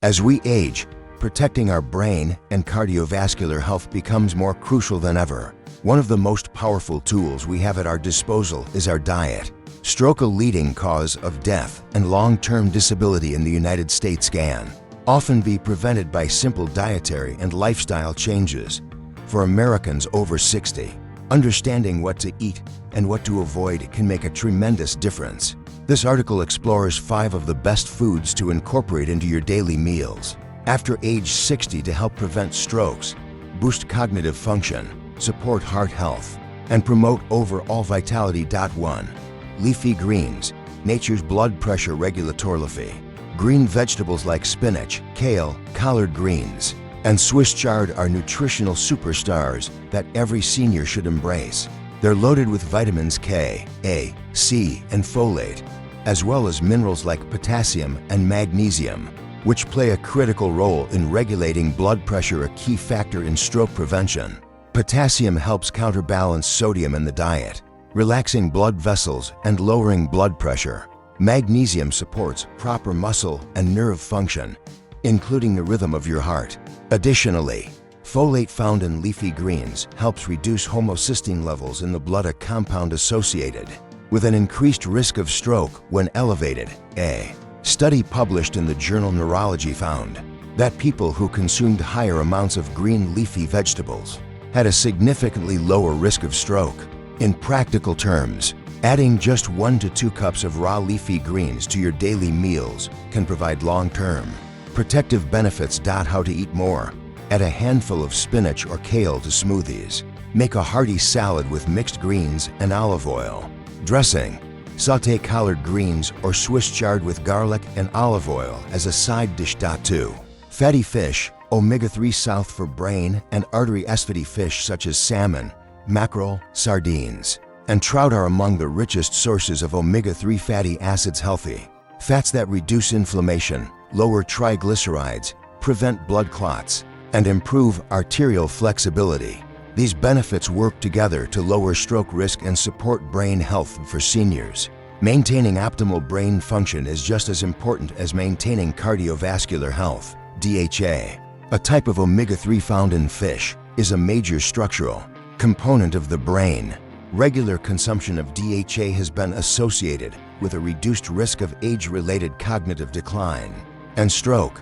As we age, protecting our brain and cardiovascular health becomes more crucial than ever. One of the most powerful tools we have at our disposal is our diet. Stroke, a leading cause of death and long-term disability in the United States, can often be prevented by simple dietary and lifestyle changes. For Americans over 60, understanding what to eat and what to avoid can make a tremendous difference. This article explores 5 of the best foods to incorporate into your daily meals after age 60 to help prevent strokes, boost cognitive function, support heart health, and promote overall vitality. 1. Leafy greens, nature's blood pressure regulator. Green vegetables like spinach, kale, collard greens, and Swiss chard are nutritional superstars that every senior should embrace. They're loaded with vitamins K, A, C, and folate, as well as minerals like potassium and magnesium, which play a critical role in regulating blood pressure, a key factor in stroke prevention. Potassium helps counterbalance sodium in the diet, relaxing blood vessels and lowering blood pressure. Magnesium supports proper muscle and nerve function, including the rhythm of your heart. Additionally, folate found in leafy greens helps reduce homocysteine levels in the blood, a compound associated with an increased risk of stroke when elevated. A study published in the journal Neurology found that people who consumed higher amounts of green leafy vegetables had a significantly lower risk of stroke. In practical terms, adding just 1 to 2 cups of raw leafy greens to your daily meals can provide long-term protective benefits. How to eat more. Add a handful of spinach or kale to smoothies. Make a hearty salad with mixed greens and olive oil. Dressing. Sauté collard greens or Swiss chard with garlic and olive oil as a side dish. 2. Fatty fish, omega-3 south for brain and artery. Fatty fish such as salmon, mackerel, sardines, and trout are among the richest sources of omega-3 fatty acids. Healthy fats that reduce inflammation, lower triglycerides, prevent blood clots, and improve arterial flexibility. These benefits work together to lower stroke risk and support brain health for seniors. Maintaining optimal brain function is just as important as maintaining cardiovascular health. DHA, a type of omega-3 found in fish, is a major structural component of the brain. Regular consumption of DHA has been associated with a reduced risk of age-related cognitive decline and stroke.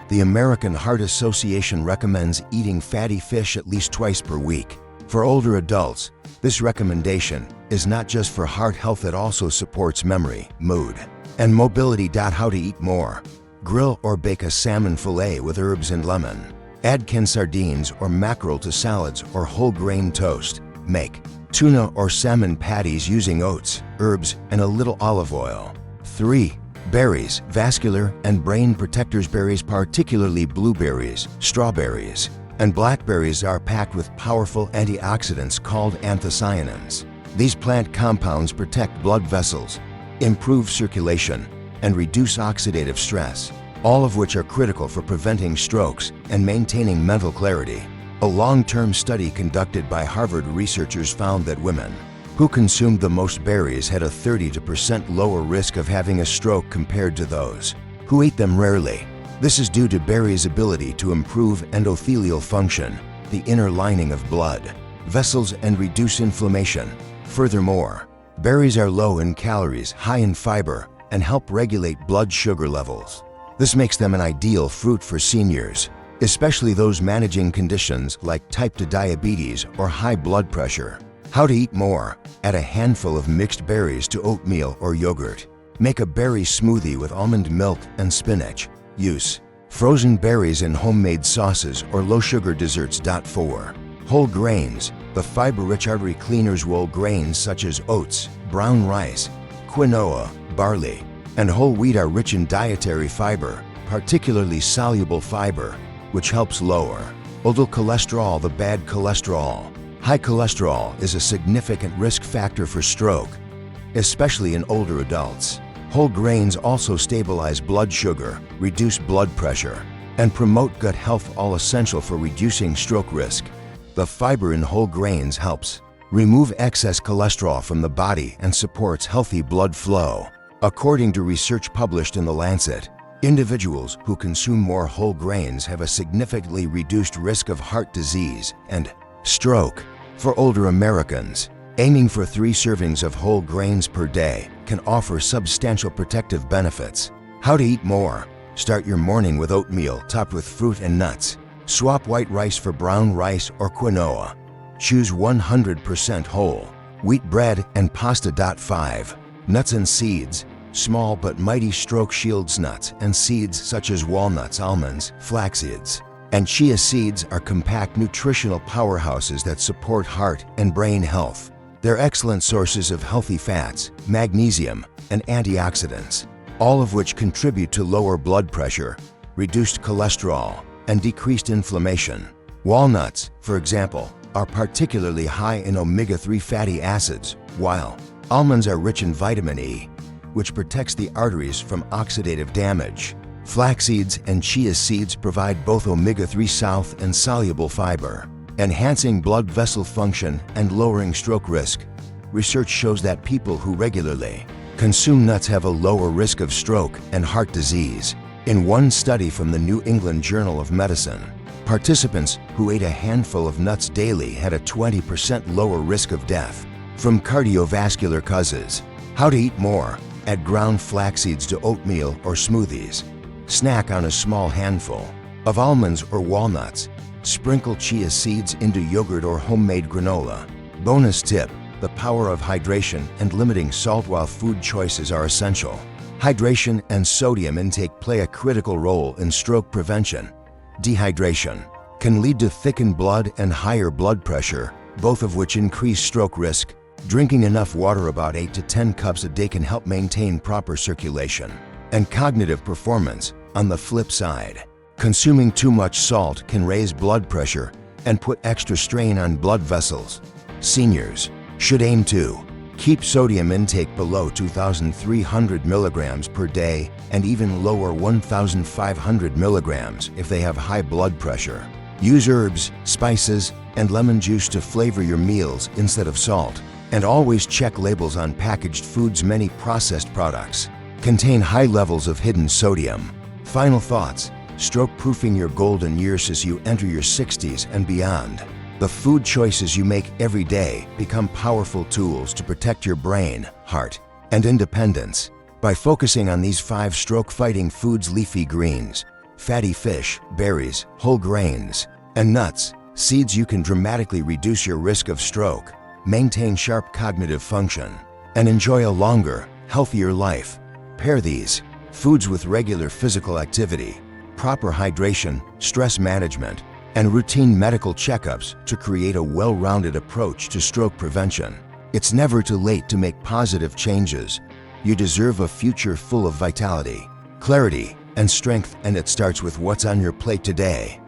The American Heart Association recommends eating fatty fish at least twice per week. For older adults, this recommendation is not just for heart health, it also supports memory, mood, and mobility. How to eat more. Grill or bake a salmon fillet with herbs and lemon. Add canned sardines or mackerel to salads or whole grain toast. Make tuna or salmon patties using oats, herbs, and a little olive oil. 3. Berries, vascular and brain protectors. Berries, particularly blueberries, strawberries, and blackberries, are packed with powerful antioxidants called anthocyanins. These plant compounds protect blood vessels, improve circulation, and reduce oxidative stress, all of which are critical for preventing strokes and maintaining mental clarity. A long-term study conducted by Harvard researchers found that women who consumed the most berries had a 30% lower risk of having a stroke compared to those who ate them rarely. This is due to berries' ability to improve endothelial function, the inner lining of blood vessels, and reduce inflammation. Furthermore, berries are low in calories, high in fiber, and help regulate blood sugar levels. This makes them an ideal fruit for seniors, especially those managing conditions like type 2 diabetes or high blood pressure. How to eat more. Add a handful of mixed berries to oatmeal or yogurt. Make a berry smoothie with almond milk and spinach. Use frozen berries in homemade sauces or low-sugar desserts. 4. Whole grains. The fiber-rich artery cleaners. Whole grains such as oats, brown rice, quinoa, barley, and whole wheat are rich in dietary fiber, particularly soluble fiber, which helps lower LDL cholesterol, the bad cholesterol. High cholesterol is a significant risk factor for stroke, especially in older adults. Whole grains also stabilize blood sugar, reduce blood pressure, and promote gut health, all essential for reducing stroke risk. The fiber in whole grains helps remove excess cholesterol from the body and supports healthy blood flow. According to research published in The Lancet, Individuals who consume more whole grains have a significantly reduced risk of heart disease and stroke. For older Americans, aiming for 3 servings of whole grains per day can offer substantial protective benefits. How to eat more. Start your morning with oatmeal topped with fruit and nuts. Swap white rice for brown rice or quinoa. Choose 100% whole wheat bread and pasta. 5. Nuts and seeds. Small but mighty stroke shields nuts and seeds such as walnuts, almonds, flax seeds, and chia seeds are compact nutritional powerhouses that support heart and brain health. They're excellent sources of healthy fats, magnesium, and antioxidants, all of which contribute to lower blood pressure, reduced cholesterol, and decreased inflammation. Walnuts, for example, are particularly high in omega-3 fatty acids, while almonds are rich in vitamin E, which protects the arteries from oxidative damage. Flax seeds and chia seeds provide both omega-3 south and soluble fiber, enhancing blood vessel function and lowering stroke risk. Research shows that people who regularly consume nuts have a lower risk of stroke and heart disease. In one study from the New England Journal of Medicine, participants who ate a handful of nuts daily had a 20% lower risk of death from cardiovascular causes. How to eat more. Add ground flax seeds to oatmeal or smoothies. Snack on a small handful of almonds or walnuts. Sprinkle chia seeds into yogurt or homemade granola. Bonus tip: the power of hydration and limiting salt while food choices are essential. Hydration and sodium intake play a critical role in stroke prevention. Dehydration can lead to thickened blood and higher blood pressure, both of which increase stroke risk. Drinking enough water, about 8 to 10 cups a day, can help maintain proper circulation and cognitive performance. On the flip side, consuming too much salt can raise blood pressure and put extra strain on blood vessels. Seniors should aim to keep sodium intake below 2,300 milligrams per day and even lower 1,500 milligrams if they have high blood pressure. Use herbs, spices, and lemon juice to flavor your meals instead of salt. And always check labels on packaged foods. Many processed products contain high levels of hidden sodium. Final thoughts. Stroke-proofing your golden years as you enter your 60s and beyond. The food choices you make every day become powerful tools to protect your brain, heart, and independence. By focusing on these 5 stroke-fighting foods: leafy greens, fatty fish, berries, whole grains, and nuts, seeds, you can dramatically reduce your risk of stroke, maintain sharp cognitive function, and enjoy a longer, healthier life. Pair these foods with regular physical activity, proper hydration, stress management, and routine medical checkups to create a well-rounded approach to stroke prevention. It's never too late to make positive changes. You deserve a future full of vitality, clarity, and strength, and it starts with what's on your plate today.